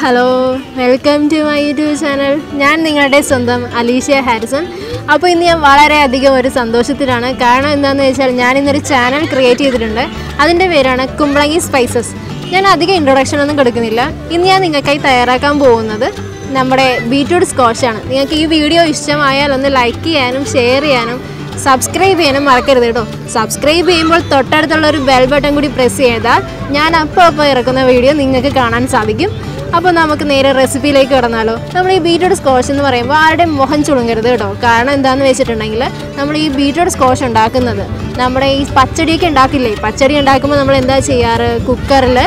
Hello, welcome to my YouTube channel. ഞാൻ നിങ്ങളുടെ സ്വന്തം അലീഷ്യ ഹാരിസൺ. അപ്പോൾ ഇന്ന് ഞാൻ വളരെയധികം ഒരു സന്തോഷത്തിലാണ്. കാരണം എന്താണെന്ന് വെച്ചാൽ ഞാൻ ഇന്നൊരു ചാനൽ ക്രിയേറ്റ് ചെയ്തിട്ടുണ്ട്. അതിൻ്റെ പേരാണ് കുമ്പളങ്ങി സ്പൈസസ്. ഞാൻ അധികം ഇൻട്രൊഡക്ഷൻ ഒന്നും കൊടുക്കുന്നില്ല. ഇന്ന് ഞാൻ നിങ്ങൾക്കായി തയ്യാറാക്കാൻ പോകുന്നത് നമ്മുടെ ബീറ്റ്റൂട്ട് സ്ക്വാഷാണ്. നിങ്ങൾക്ക് ഈ വീഡിയോ ഇഷ്ടമായാൽ ഒന്ന് ലൈക്ക് ചെയ്യാനും ഷെയർ ചെയ്യാനും സബ്സ്ക്രൈബ് ചെയ്യാനും മറക്കരുത് കേട്ടോ. സബ്സ്ക്രൈബ് ചെയ്യുമ്പോൾ തൊട്ടടുത്തുള്ള ഒരു ബെൽ ബട്ടൺ കൂടി പ്രസ് ചെയ്താൽ ഞാൻ അപ്പോൾ ഇറക്കുന്ന വീഡിയോ നിങ്ങൾക്ക് കാണാൻ സാധിക്കും. അപ്പോൾ നമുക്ക് നേരെ റെസിപ്പിയിലേക്ക് കടന്നാലോ. നമ്മൾ ഈ ബീറ്റ്റൂട്ട് സ്ക്വാഷ് എന്ന് പറയുമ്പോൾ ആരുടെയും മുഖം ചുളുങ്ങരുത് കേട്ടോ. കാരണം എന്താണെന്ന് വെച്ചിട്ടുണ്ടെങ്കിൽ നമ്മൾ ഈ ബീറ്റ്റൂട്ട് സ്ക്വാഷ് ഉണ്ടാക്കുന്നത് നമ്മുടെ ഈ പച്ചടിയൊക്കെ ഉണ്ടാക്കില്ലേ, പച്ചടി ഉണ്ടാക്കുമ്പോൾ നമ്മൾ എന്താ ചെയ്യാറ്, കുക്കറിൽ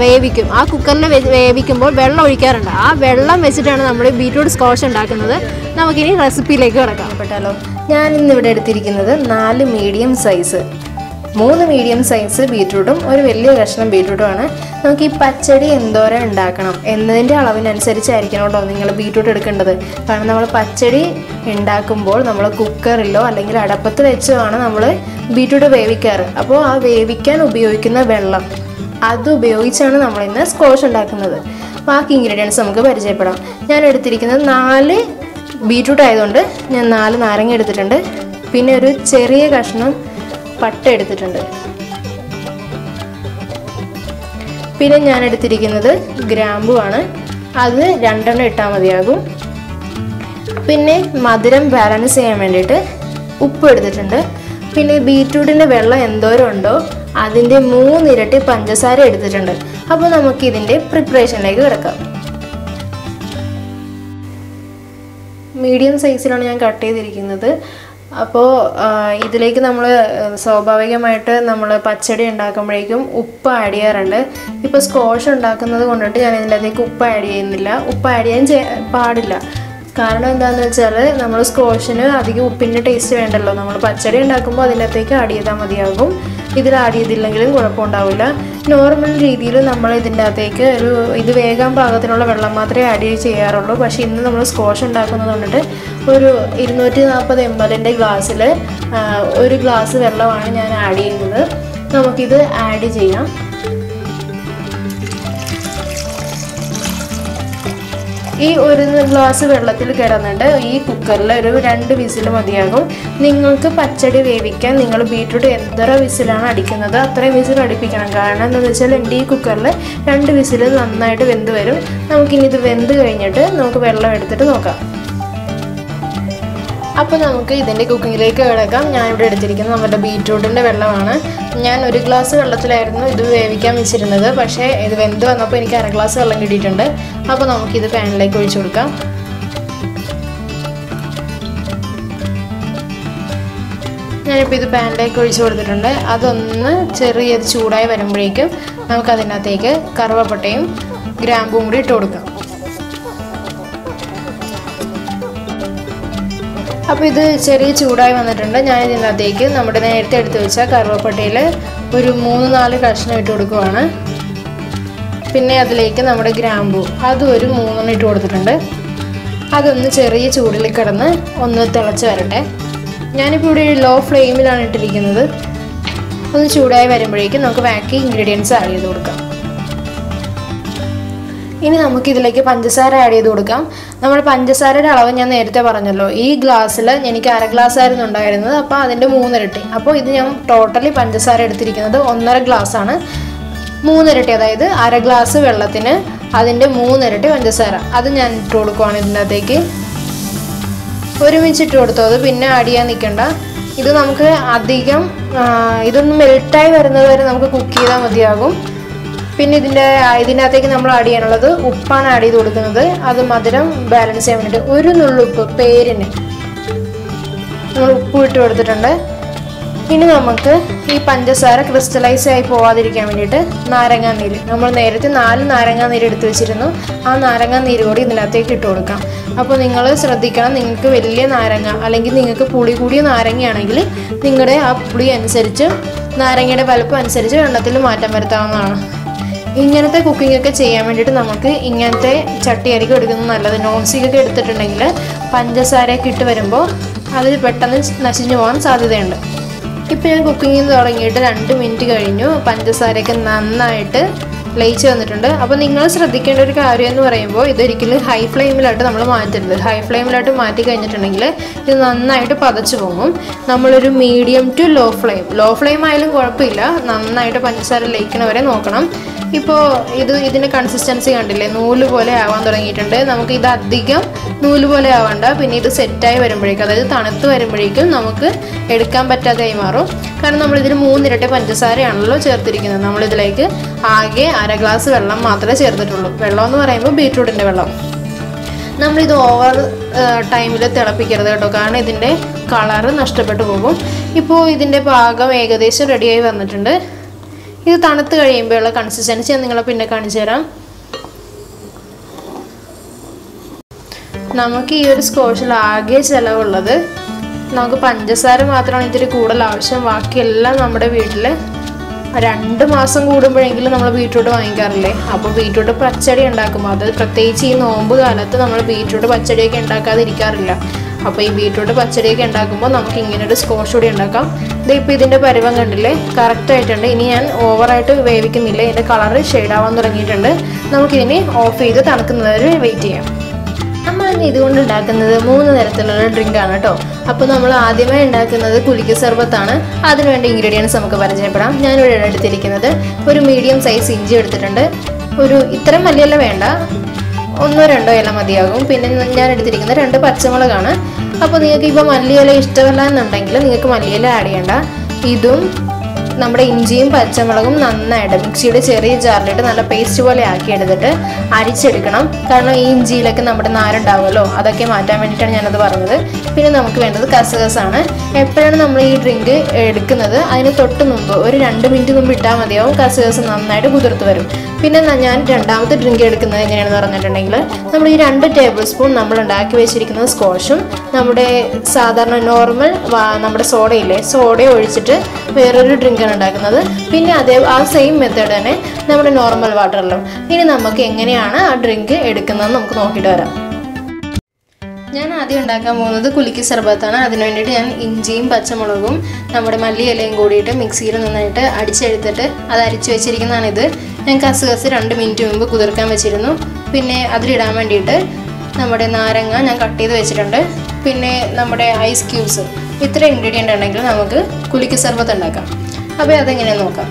വേവിക്കും. ആ കുക്കറിൽ വേവിക്കുമ്പോൾ വെള്ളം ഒഴിക്കാറുണ്ട്. ആ വെള്ളം വെച്ചിട്ടാണ് നമ്മൾ ബീറ്റ്റൂട്ട് സ്ക്വാഷ് ഉണ്ടാക്കുന്നത്. നമുക്കിനി റെസിപ്പിയിലേക്ക് കിടക്കാം പെട്ടാലോ. ഞാൻ ഇന്നിവിടെ എടുത്തിരിക്കുന്നത് 4 മീഡിയം സൈസ്, 3 മീഡിയം സൈസ് ബീറ്റ്റൂട്ടും ഒരു വലിയ കഷ്ണം ബീറ്റ്റൂട്ടുമാണ്. നമുക്ക് ഈ പച്ചടി എന്തോരം ഉണ്ടാക്കണം എന്നതിൻ്റെ അളവിനനുസരിച്ചായിരിക്കണം കേട്ടോ നിങ്ങൾ ബീറ്റ്റൂട്ട് എടുക്കേണ്ടത്. കാരണം നമ്മൾ പച്ചടി ഉണ്ടാക്കുമ്പോൾ നമ്മൾ കുക്കറിലോ അല്ലെങ്കിൽ അടപ്പത്ത് വെച്ചോ ആണ് നമ്മൾ ബീറ്റ്റൂട്ട് വേവിക്കാറ്. അപ്പോൾ ആ വേവിക്കാൻ ഉപയോഗിക്കുന്ന വെള്ളം അത് ഉപയോഗിച്ചാണ് നമ്മളിന്ന് സ്ക്വാഷ് ഉണ്ടാക്കുന്നത്. ബാക്കി ഇൻഗ്രീഡിയൻസ് നമുക്ക് പരിചയപ്പെടാം. ഞാൻ എടുത്തിരിക്കുന്നത് 4 ബീറ്റ്റൂട്ട് ആയതുകൊണ്ട് ഞാൻ 4 നാരങ്ങ എടുത്തിട്ടുണ്ട്. പിന്നെ ഒരു ചെറിയ കഷ്ണം പട്ട എടുത്തിട്ടുണ്ട്. പിന്നെ ഞാൻ എടുത്തിരിക്കുന്നത് ഗ്രാമ്പു ആണ്. അത് 2 ഇട്ടാൽ മതിയാകും. പിന്നെ മധുരം ബാലൻസ് ചെയ്യാൻ വേണ്ടിയിട്ട് ഉപ്പ് എടുത്തിട്ടുണ്ട്. പിന്നെ ബീറ്റ്റൂട്ടിൻ്റെ വെള്ളം എന്തോരം ഉണ്ടോ അതിൻ്റെ 3 ഇരട്ടി പഞ്ചസാര എടുത്തിട്ടുണ്ട്. അപ്പോൾ നമുക്ക് ഇതിൻ്റെ പ്രിപ്പറേഷനിലേക്ക് കിടക്കാം. മീഡിയം സൈസിലാണ് ഞാൻ കട്ട് ചെയ്തിരിക്കുന്നത്. അപ്പോൾ ഇതിലേക്ക് നമ്മൾ സ്വാഭാവികമായിട്ട് നമ്മൾ പച്ചടി ഉണ്ടാക്കുമ്പോഴേക്കും ഉപ്പ് ആഡ് ചെയ്യാറുണ്ട്. ഇപ്പോൾ സ്ക്വാഷ് ഉണ്ടാക്കുന്നത് കൊണ്ടിട്ട് ഞാൻ ഇതിൻ്റെ അകത്തേക്ക് ഉപ്പ് ആഡ് ചെയ്യുന്നില്ല. ഉപ്പ് ആഡ് ചെയ്യാൻ പാടില്ല. കാരണം എന്താണെന്ന് വെച്ചാൽ നമ്മൾ സ്ക്വാഷിന് അധികം ഉപ്പിൻ്റെ ടേസ്റ്റ് വേണ്ടല്ലോ. നമ്മൾ പച്ചടി ഉണ്ടാക്കുമ്പോൾ അതിൻ്റെ അകത്തേക്ക് ആഡ് ചെയ്താൽ മതിയാകും. ഇതിൽ ആഡ് ചെയ്തില്ലെങ്കിലും കുഴപ്പമുണ്ടാവില്ല. നോർമൽ രീതിയിൽ നമ്മൾ ഇതിൻ്റെ അകത്തേക്ക് ഇത് വേഗം പാകത്തിനുള്ള വെള്ളം മാത്രമേ ആഡ് ചെയ്യാറുള്ളൂ. പക്ഷേ ഇന്ന് നമ്മൾ സ്ക്വാഷ് ഉണ്ടാക്കുന്നത് കൊണ്ടിട്ട് ഒരു 240 ml ഗ്ലാസ്സിൽ 1 ഗ്ലാസ് വെള്ളമാണ് ഞാൻ ആഡ് ചെയ്യുന്നത്. നമുക്കിത് ആഡ് ചെയ്യാം. ഈ 1 ഗ്ലാസ് വെള്ളത്തിൽ കിടന്നിട്ട് ഈ കുക്കറിൽ ഒരു 2 വിസിൽ മതിയാകും. നിങ്ങൾക്ക് പച്ചടി വേവിക്കാൻ നിങ്ങൾ ബീറ്റ്റൂട്ട് എത്ര വിസിലാണ് അടിക്കുന്നത് അത്രയും വിസിൽ അടിപ്പിക്കണം. കാരണം എന്താണെന്ന് വെച്ചാൽ എൻ്റെ ഈ കുക്കറിൽ 2 വിസിൽ നന്നായിട്ട് വെന്ത് വരും. നമുക്കിനി ഇത് വെന്ത് കഴിഞ്ഞിട്ട് നമുക്ക് വെള്ളം എടുത്തിട്ട് നോക്കാം. അപ്പോൾ നമുക്ക് ഇതിൻ്റെ കുക്കിങ്ങിലേക്ക് കിടക്കാം. ഞാനിവിടെ എടുത്തിരിക്കുന്നത് നമ്മുടെ ബീറ്റ്റൂട്ടിൻ്റെ വെള്ളമാണ്. ഞാൻ 1 ഗ്ലാസ് വെള്ളത്തിലായിരുന്നു ഇത് വേവിക്കാൻ വെച്ചിരുന്നത്. പക്ഷേ ഇത് വെന്ത് വന്നപ്പോൾ എനിക്ക് 1/2 ഗ്ലാസ് വെള്ളം കിട്ടിയിട്ടുണ്ട്. അപ്പോൾ നമുക്കിത് പാനിലേക്ക് ഒഴിച്ചു കൊടുക്കാം. ഞാനിപ്പോൾ ഇത് പാനിലേക്ക് ഒഴിച്ചു കൊടുത്തിട്ടുണ്ട്. അതൊന്ന് ചെറിയത് ചൂടായി വരുമ്പോഴേക്കും നമുക്കതിനകത്തേക്ക് കറുവപ്പട്ടയും ഗ്രാമ്പും കൂടി ഇട്ട് കൊടുക്കാം. അപ്പോൾ ഇത് ചെറിയ ചൂടായി വന്നിട്ടുണ്ട്. ഞാൻ ഇതിനകത്തേക്ക് നമ്മുടെ നേരത്തെ എടുത്ത് വെച്ച കറുവപ്പട്ടയിൽ ഒരു 3-4 കഷ്ണം ഇട്ട് കൊടുക്കുവാണ്. പിന്നെ അതിലേക്ക് നമ്മുടെ ഗ്രാമ്പു അതും ഒരു 3 ഇട്ട് കൊടുത്തിട്ടുണ്ട്. അതൊന്ന് ചെറിയ ചൂടിൽ കിടന്ന് ഒന്ന് തിളച്ച് വരട്ടെ. ഞാനിപ്പോൾ ഇവിടെ ലോ ഫ്ലെയിമിലാണ് ഇട്ടിരിക്കുന്നത്. ഒന്ന് ചൂടായി വരുമ്പോഴേക്കും നമുക്ക് ബാക്കി ഇൻഗ്രീഡിയൻസ് ആഡ് ചെയ്ത് കൊടുക്കാം. ഇനി നമുക്കിതിലേക്ക് പഞ്ചസാര ആഡ് ചെയ്ത് കൊടുക്കാം. നമ്മൾ പഞ്ചസാരയുടെ അളവ് ഞാൻ നേരത്തെ പറഞ്ഞല്ലോ. ഈ ഗ്ലാസ്സിൽ എനിക്ക് 1/2 ഗ്ലാസ് ആയിരുന്നു ഉണ്ടായിരുന്നത്. അപ്പോൾ അതിൻ്റെ 3 ഇരട്ടി. അപ്പോൾ ഇത് ഞാൻ ടോട്ടലി പഞ്ചസാര എടുത്തിരിക്കുന്നത് 1.5 ഗ്ലാസ്സാണ്. 3 ഇരട്ടി, അതായത് 1/2 ഗ്ലാസ് വെള്ളത്തിന് അതിൻ്റെ 3 ഇരട്ടി പഞ്ചസാര അത് ഞാൻ ഇട്ട് കൊടുക്കുവാണ് ഇതിൻ്റെ അകത്തേക്ക്. ഒരുമിച്ചിട്ട് കൊടുത്തോ, അത് പിന്നെ ആഡ് ചെയ്യാൻ നിൽക്കണ്ട. ഇത് നമുക്ക് അധികം ഇതൊന്ന് മെൽറ്റായി വരുന്നത് വരെ നമുക്ക് കുക്ക് ചെയ്താൽ മതിയാകും. പിന്നെ ഇതിനകത്തേക്ക് നമ്മൾ ആഡ് ചെയ്യാനുള്ളത് ഉപ്പാണ് ആഡ് ചെയ്ത് കൊടുക്കുന്നത്. അത് മധുരം ബാലൻസ് ചെയ്യാൻ വേണ്ടിയിട്ട് 1 നുള്ളുപ്പ് പേരിന് നമ്മൾ ഉപ്പ് ഇട്ട് കൊടുത്തിട്ടുണ്ട്. ഇനി നമുക്ക് ഈ പഞ്ചസാര ക്രിസ്റ്റലൈസ് ആയി പോവാതിരിക്കാൻ വേണ്ടിയിട്ട് നാരങ്ങാനീര്, നമ്മൾ നേരത്തെ 4 നാരങ്ങാനീര് എടുത്ത് വെച്ചിരുന്നു. ആ നാരങ്ങാനീര് കൂടി ഇതിനകത്തേക്ക് ഇട്ട് കൊടുക്കാം. അപ്പോൾ നിങ്ങൾ ശ്രദ്ധിക്കണം, നിങ്ങൾക്ക് വലിയ നാരങ്ങ അല്ലെങ്കിൽ നിങ്ങൾക്ക് പുളി കൂടിയ നാരങ്ങയാണെങ്കിൽ നിങ്ങളുടെ ആ പുളി അനുസരിച്ച് നാരങ്ങയുടെ വലുപ്പം അനുസരിച്ച് വെള്ളത്തിൽ മാറ്റം വരുത്താവുന്നതാണ്. ഇങ്ങനത്തെ കുക്കിംഗ് ഒക്കെ ചെയ്യാൻ വേണ്ടിയിട്ട് നമുക്ക് ഇങ്ങനത്തെ ചട്ടിയായിരിക്കും എടുക്കുന്നത് നല്ലത്. നോൺ സ്റ്റിക്കൊക്കെ എടുത്തിട്ടുണ്ടെങ്കിൽ പഞ്ചസാരയൊക്കെ ഇട്ട് വരുമ്പോൾ അതിൽ പെട്ടെന്ന് നശിഞ്ഞു പോകാൻ സാധ്യതയുണ്ട്. ഇപ്പോൾ ഞാൻ കുക്കിംഗ് തുടങ്ങിയിട്ട് 2 മിനിറ്റ് കഴിഞ്ഞു. പഞ്ചസാരയൊക്കെ നന്നായിട്ട് ലയിച്ച് വന്നിട്ടുണ്ട്. അപ്പോൾ നിങ്ങൾ ശ്രദ്ധിക്കേണ്ട ഒരു കാര്യം എന്ന് പറയുമ്പോൾ ഇതൊരിക്കലും ഹൈ ഫ്ലെയിമിലായിട്ട് നമ്മൾ മാറ്റരുത്. ഹൈ ഫ്ലെയിമിലായിട്ട് മാറ്റി കഴിഞ്ഞിട്ടുണ്ടെങ്കിൽ ഇത് നന്നായിട്ട് പതച്ചു പോകും. നമ്മളൊരു മീഡിയം ടു ലോ ഫ്ലെയിം ആയാലും കുഴപ്പമില്ല, നന്നായിട്ട് പഞ്ചസാര ലയിക്കണ വരെ നോക്കണം. ഇപ്പോൾ ഇതിൻ്റെ കൺസിസ്റ്റൻസി കണ്ടില്ലേ, നൂല് പോലെ ആവാൻ തുടങ്ങിയിട്ടുണ്ട്. നമുക്ക് ഇത് അധികം നൂല് പോലെ ആവണ്ട, പിന്നെ ഇത് സെറ്റായി വരുമ്പോഴേക്കും, അതായത് തണുത്ത് വരുമ്പോഴേക്കും നമുക്ക് എടുക്കാൻ പറ്റാതെയായി മാറും. കാരണം നമ്മളിതിൽ 3 ഇരട്ടി പഞ്ചസാരയാണല്ലോ ചേർത്തിരിക്കുന്നത്. നമ്മളിതിലേക്ക് ആകെ 1/2 ഗ്ലാസ് വെള്ളം മാത്രമേ ചേർത്തിട്ടുള്ളൂ. വെള്ളം എന്ന് പറയുമ്പോൾ ബീറ്റ്റൂട്ടിൻ്റെ വെള്ളം. നമ്മളിത് ഓവർ ടൈമിൽ തിളപ്പിക്കരുത് കേട്ടോ, കാരണം ഇതിൻ്റെ കളറ് നഷ്ടപ്പെട്ടു പോകും. ഇപ്പോൾ ഇതിൻ്റെ പാകം ഏകദേശം റെഡിയായി വന്നിട്ടുണ്ട്. ഇത് തണുത്ത് കഴിയുമ്പോഴുള്ള കൺസിസ്റ്റൻസി ഞാൻ നിങ്ങളെ പിന്നെ കാണിച്ചു തരാം. നമുക്ക് ഈ ഒരു സ്ക്വാഷിൽ ആകെ ചിലവുള്ളത്, നമുക്ക് പഞ്ചസാര മാത്രമാണ് ഇതിൽ കൂടുതൽ ആവശ്യം. ബാക്കിയെല്ലാം നമ്മുടെ വീട്ടിൽ 2 മാസം കൂടുമ്പോഴെങ്കിലും നമ്മൾ ബീറ്റ്റൂട്ട് വാങ്ങിക്കാറില്ലേ. അപ്പോൾ ബീറ്റ്റൂട്ട് പച്ചടി ഉണ്ടാക്കുമ്പോൾ, അത് പ്രത്യേകിച്ച് ഈ നോമ്പ് കാലത്ത് നമ്മൾ ബീറ്റ്റൂട്ട് പച്ചടിയൊക്കെ ഉണ്ടാക്കാതിരിക്കാറില്ല. അപ്പോൾ ഈ ബീറ്റ്റൂട്ട് പച്ചടിയൊക്കെ ഉണ്ടാക്കുമ്പോൾ നമുക്ക് ഇങ്ങനൊരു സ്ക്വാഷ് കൂടി ഉണ്ടാക്കാം. ഇപ്പോൾ ഇതിൻ്റെ പരുവം കണ്ടില്ലേ, കറക്റ്റായിട്ടുണ്ട്. ഇനി ഞാൻ ഓവറായിട്ട് വേവിക്കുന്നില്ല, ഇതിൻ്റെ കളറ് ഷെയ്ഡാവാൻ തുടങ്ങിയിട്ടുണ്ട്. നമുക്കിതിനെ ഓഫ് ചെയ്ത് തണുക്കുന്നവരെ വെയിറ്റ് ചെയ്യാം. നമ്മൾ ഇതുകൊണ്ട് ഉണ്ടാക്കുന്നത് 3 തരത്തിലുള്ള ഡ്രിങ്കാണ് കേട്ടോ. അപ്പോൾ നമ്മൾ ആദ്യമായി ഉണ്ടാക്കുന്നത് കുലുക്കി സർബത്താണ്. അതിനുവേണ്ട ഇൻഗ്രീഡിയൻസ് നമുക്ക് പരിചയപ്പെടാം. ഞാനിവിടെ എടുത്തിരിക്കുന്നത് ഒരു മീഡിയം സൈസ് ഇഞ്ചി എടുത്തിട്ടുണ്ട്. ഇത്രയും വലിയല്ല വേണ്ട, 1-2 ഇല മതിയാകും. പിന്നെ ഞാൻ എടുത്തിരിക്കുന്നത് 2 പച്ചമുളകാണ്. അപ്പോൾ നിങ്ങൾക്ക് ഇപ്പോൾ മല്ലിയില ഇഷ്ടമല്ല എന്നുണ്ടെങ്കിൽ നിങ്ങൾക്ക് മല്ലിയില ആഡ് ചെയ്യേണ്ട. ഇതും നമ്മുടെ ഇഞ്ചിയും പച്ചമുളകും നന്നായിട്ട് മിക്സിയുടെ ചെറിയ ജാറിലിട്ട് നല്ല പേസ്റ്റ് പോലെ ആക്കി എടുത്തിട്ട് അരിച്ചെടുക്കണം. കാരണം ഈ ഇഞ്ചിയിലൊക്കെ നമ്മുടെ നാരുണ്ടാവുമല്ലോ, അതൊക്കെ മാറ്റാൻ വേണ്ടിയിട്ടാണ് ഞാനത് പറഞ്ഞത്. പിന്നെ നമുക്ക് വേണ്ടത് കസകസാണ്. എപ്പോഴാണ് നമ്മൾ ഈ ഡ്രിങ്ക് എടുക്കുന്നത് അതിന് തൊട്ട് മുമ്പ് ഒരു 2 മിനിറ്റ് മുമ്പ് ഇട്ടാൽ മതിയാവും. കസകസ് നന്നായിട്ട് കുതിർത്ത് വരും. പിന്നെ ഞാൻ രണ്ടാമത്തെ ഡ്രിങ്ക് എടുക്കുന്നത് എങ്ങനെയാണെന്ന് പറഞ്ഞിട്ടുണ്ടെങ്കിൽ, നമ്മൾ ഈ 2 ടേബിൾ സ്പൂൺ നമ്മൾ ഉണ്ടാക്കി വെച്ചിരിക്കുന്ന സ്ക്വാഷും നമ്മുടെ സാധാരണ നോർമൽ നമ്മുടെ സോഡയില്ലേ, സോഡ ഒഴിച്ചിട്ട് വേറൊരു ഡ്രിങ്കാണ് ഉണ്ടാക്കുന്നത്. പിന്നെ ആ സെയിം മെത്തേഡ് തന്നെ നമ്മുടെ നോർമൽ വാട്ടറിലും. ഇനി നമുക്ക് എങ്ങനെയാണ് ആ ഡ്രിങ്ക് എടുക്കുന്നതെന്ന് നമുക്ക് നോക്കിയിട്ട് വരാം. ഞാൻ ആദ്യം ഉണ്ടാക്കാൻ പോകുന്നത് കുലുക്കി സർബത്താണ്. അതിന് വേണ്ടിയിട്ട് ഞാൻ ഇഞ്ചിയും പച്ചമുളകും നമ്മുടെ മല്ലിയിലയും കൂടിയിട്ട് മിക്സിയിൽ നന്നായിട്ട് അടിച്ചെടുത്തിട്ട് അത് അരിച്ച് വെച്ചിരിക്കുന്നതാണിത്. ഞാൻ കസകസ് 2 മിനിറ്റ് മുമ്പ് കുതിർക്കാൻ വെച്ചിരുന്നു. പിന്നെ അതിലിടാൻ വേണ്ടിയിട്ട് നമ്മുടെ നാരങ്ങ ഞാൻ കട്ട് ചെയ്ത് വെച്ചിട്ടുണ്ട്. പിന്നെ നമ്മുടെ ഐസ് ക്യൂബ്സ്. ഇത്ര ഇൻഗ്രീഡിയൻ്റ് ഉണ്ടെങ്കിൽ നമുക്ക് കുലുക്കി സർബത്ത് ഉണ്ടാക്കാം. അപ്പോൾ അതെങ്ങനെയാണെന്ന് നോക്കാം.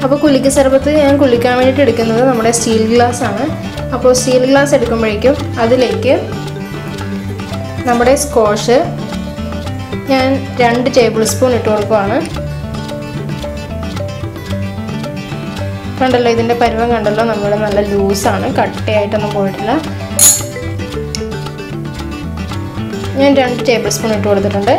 അപ്പോൾ കുലുക്കി സർബത്ത് ഞാൻ കുളിക്കാൻ വേണ്ടിയിട്ട് എടുക്കുന്നത് നമ്മുടെ സ്റ്റീൽ ഗ്ലാസ് ആണ്. അപ്പോൾ സ്റ്റീൽ ഗ്ലാസ് എടുക്കുമ്പോഴേക്കും അതിലേക്ക് നമ്മുടെ സ്ക്വാഷ് ഞാൻ 2 ടേബിൾ സ്പൂൺ ഇട്ട് കൊടുക്കുവാണ്. കണ്ടല്ലോ, ഇതിൻ്റെ പരുവം കണ്ടല്ലോ, നമ്മുടെ നല്ല ലൂസാണ്, കട്ടയായിട്ടൊന്നും പോയിട്ടില്ല. ഞാൻ 2 ടേബിൾ സ്പൂൺ ഇട്ട് കൊടുത്തിട്ടുണ്ട്.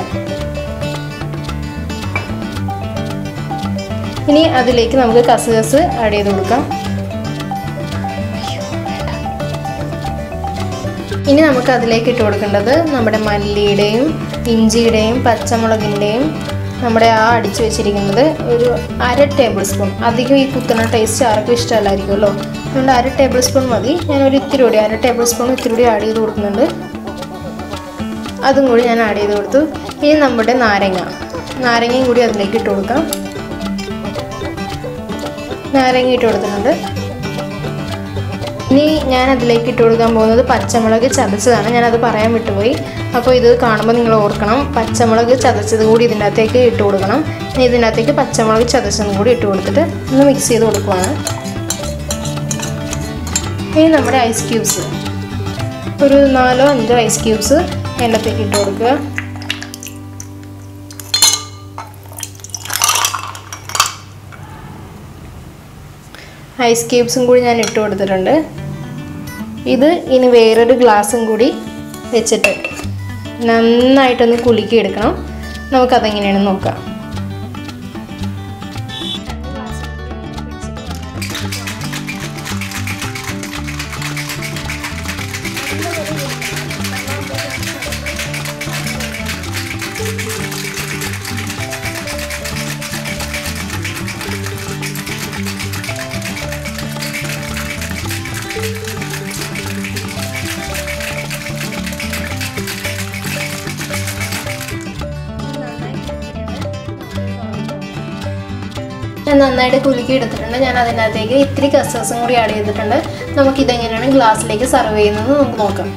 ഇനി അതിലേക്ക് നമുക്ക് കസകസ് ആഡ് ചെയ്ത് കൊടുക്കാം. ഇനി നമുക്ക് അതിലേക്ക് ഇട്ട് കൊടുക്കേണ്ടത് നമ്മുടെ മല്ലിയുടെയും ഇഞ്ചിയുടെയും പച്ചമുളകിൻ്റെയും നമ്മുടെ അടിച്ചു വെച്ചിരിക്കുന്നത് ഒരു 1/2 ടേബിൾ സ്പൂൺ. അധികം ഈ കുത്തുന്ന ടേസ്റ്റ് ആർക്കും ഇഷ്ടമല്ലായിരിക്കുമല്ലോ, അതുകൊണ്ട് 1/2 ടേബിൾ സ്പൂൺ മതി. ഞാനൊരു ഇത്തിരി കൂടി 1/2 ടേബിൾ സ്പൂൺ ഇത്തിരി കൂടി ആഡ് ചെയ്ത് കൊടുക്കുന്നുണ്ട്. അതും കൂടി ഞാൻ ആഡ് ചെയ്ത് കൊടുത്തു. ഇനി നമ്മുടെ നാരങ്ങയും കൂടി അതിലേക്ക് ഇട്ട് കൊടുക്കാം. നാരങ്ങ ഇട്ട് കൊടുത്തിട്ടുണ്ട്. ഇനി ഞാൻ അതിലേക്ക് ഇട്ട് കൊടുക്കാൻ പോകുന്നത് പച്ചമുളക് ചതച്ചതാണ്. ഞാനത് പറയാൻ വിട്ടുപോയി. അപ്പോൾ ഇത് കാണുമ്പോൾ നിങ്ങൾ ഓർക്കണം, പച്ചമുളക് ചതച്ചത് കൂടി ഇതിൻ്റെ അകത്തേക്ക് ഇട്ട് കൊടുക്കണം. ഇതിൻ്റെ അകത്തേക്ക് പച്ചമുളക് ചതച്ചതും കൂടി ഇട്ട് കൊടുത്തിട്ട് ഒന്ന് മിക്സ് ചെയ്ത് കൊടുക്കുവാണ്. ഇനി നമ്മുടെ ഐസ് ക്യൂബ്സ് ഒരു 4-5 ഐസ് ക്യൂബ്സ് അതിനകത്തേക്ക് ഇട്ട് കൊടുക്കുക. ഐസ് ക്യൂബ്സും കൂടി ഞാൻ ഇട്ട് കൊടുത്തിട്ടുണ്ട്. ഇത് ഇനി വേറൊരു ഗ്ലാസും കൂടി വെച്ചിട്ട് നന്നായിട്ടൊന്ന് കുലുക്കി എടുക്കണം. നമുക്കതെങ്ങനെയാണെന്ന് നോക്കാം. ഞാൻ നന്നായിട്ട് കുലുക്കി എടുത്തിട്ടുണ്ട്. ഞാൻ അതിനകത്തേക്ക് ഇത്തിരി കസ്കസും കൂടി ആഡ് ചെയ്തിട്ടുണ്ട്. നമുക്കിതെങ്ങനെയാണ് ഗ്ലാസ്സിലേക്ക് സെർവ് ചെയ്യുന്നത് നമുക്ക് നോക്കാം.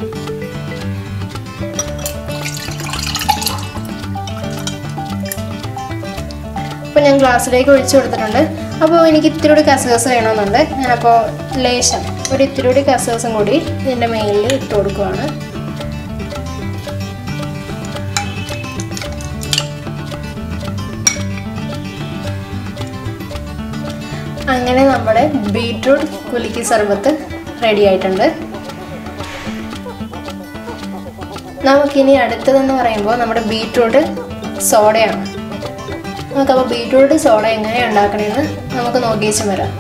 അപ്പോൾ ഞാൻ ഗ്ലാസ്സിലേക്ക് ഒഴിച്ചു കൊടുത്തിട്ടുണ്ട്. അപ്പോൾ എനിക്ക് ഇത്തിരി കൂടി കസ്കസ് വേണമെന്നുണ്ട്. ഞാനപ്പോൾ ലേശം ഒരു ഇത്തിരി കൂടി കസ്കസും കൂടി ഇതിൻ്റെ മേലിൽ ഇട്ട് കൊടുക്കുവാണ്. അങ്ങനെ നമ്മുടെ ബീറ്റ്റൂട്ട് കുലുക്കി സർബത്ത് റെഡി ആയിട്ടുണ്ട്. നമുക്കിനി അടുത്തതെന്ന് പറയുമ്പോൾ നമ്മുടെ ബീറ്റ്റൂട്ട് സോഡയാണ്. നമുക്കപ്പോൾ ബീറ്റ്റൂട്ട് സോഡ എങ്ങനെ ഉണ്ടാക്കണമെന്ന് നമുക്ക് നോക്കിയേച്ചും വരാം.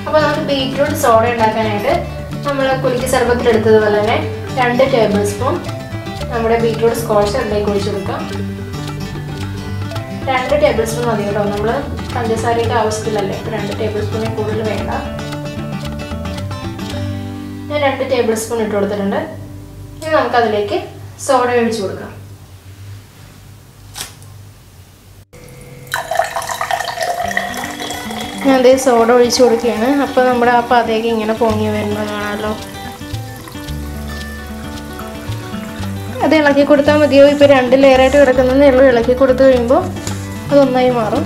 അപ്പോൾ നമുക്ക് ബീറ്റ്റൂട്ട് സോഡ ഉണ്ടാക്കാനായിട്ട് നമ്മൾ കുലുക്കി സർബത്തിലെടുത്തതുപോലെ തന്നെ 2 ടേബിൾ സ്പൂൺ നമ്മുടെ ബീറ്റ്റൂട്ട് സ്ക്വാഷ് അതിലേക്ക് ഒഴിച്ചു കൊടുക്കാം. 2 ടേബിൾ സ്പൂൺ മതി കേട്ടോ. നമ്മൾ പഞ്ചസാരയൊക്കെ ആവശ്യത്തിലല്ലേ, 2 ടേബിൾ സ്പൂണിൽ കൂടുതൽ വേണ്ട. ഞാൻ 2 ടേബിൾ സ്പൂൺ ഇട്ട് കൊടുത്തിട്ടുണ്ട്. ഇനി നമുക്കതിലേക്ക് സോഡ ഒഴിച്ചു കൊടുക്കാം. ഞാൻ അതേ സോഡ ഒഴിച്ചു കൊടുക്കുകയാണ്. അപ്പോൾ നമ്മുടെ ആ പതയൊക്കെ ഇങ്ങനെ പൊങ്ങി വരുന്നത് കാണാമല്ലോ. അത് ഇളക്കി കൊടുത്താൽ മതിയോ. ഇപ്പോൾ 2 ലെയറായിട്ട് കിടക്കുന്നതേ ഉള്ളൂ. ഇളക്കി കൊടുത്തു കഴിയുമ്പോൾ അതൊന്നായി മാറും.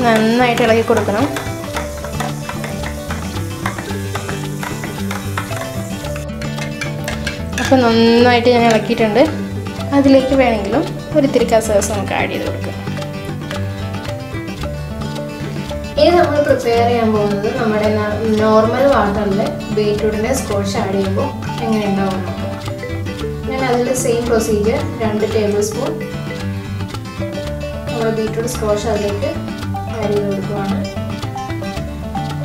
നന്നായിട്ട് ഇളക്കി കൊടുക്കണം. അപ്പോൾ നന്നായിട്ട് ഞാൻ ഇളക്കിയിട്ടുണ്ട്. അതിലേക്ക് വേണമെങ്കിലും ഒരിത്തിരി കസകസ് നമുക്ക് ആഡ് ചെയ്ത് കൊടുക്കാം. ഇനി നമ്മൾ പ്രിപ്പയർ ചെയ്യാൻ പോകുന്നത് നമ്മുടെ നോർമൽ വാട്ടറിൽ ബീറ്റ്റൂട്ടിൻ്റെ സ്ക്വാഷ് ആഡ് ചെയ്യുമ്പോൾ എങ്ങനെ ഉണ്ടാവും നോക്കാം. ഞാൻ അതിൽ സെയിം പ്രൊസീജിയർ 2 ടേബിൾ സ്പൂൺ നമ്മുടെ ബീറ്റ്റൂട്ട് സ്ക്വാഷ് അതിലേക്ക് ആഡ് ചെയ്ത് കൊടുക്കുകയാണ്.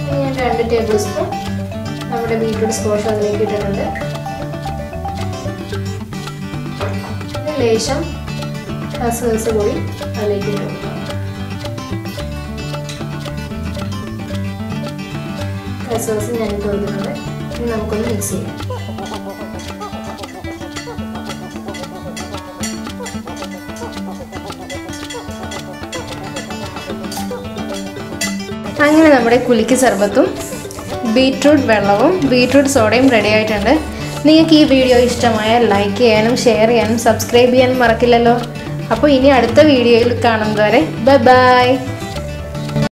ഇനി ഞാൻ 2 ടേബിൾ സ്പൂൺ നമ്മുടെ ബീറ്റ്റൂട്ട് സ്ക്വാഷ് അതിലേക്ക് ഇട്ടിട്ടുണ്ട്. ലേശം കസ്കസ് കൂടി അതിലേക്ക് ഇട്ട് കൊടുക്കുക. കസ്കസ് ഞാൻ ഇട്ട് കൊടുത്തിട്ടുണ്ട്. ഇനി നമുക്കൊന്ന് മിക്സ് ചെയ്യാം. അങ്ങനെ നമ്മുടെ കുലുക്കി സർബത്തും ബീറ്റ്റൂട്ട് വെള്ളവും ബീറ്റ്റൂട്ട് സോഡയും റെഡി ആയിട്ടുണ്ട്. നിങ്ങൾക്ക് ഈ വീഡിയോ ഇഷ്ടമായാൽ ലൈക്ക് ചെയ്യാനും ഷെയർ ചെയ്യാനും സബ്സ്ക്രൈബ് ചെയ്യാനും മറക്കില്ലല്ലോ. അപ്പോൾ ഇനി അടുത്ത വീഡിയോയിൽ കാണുന്നത് വരെ ബൈ ബൈ.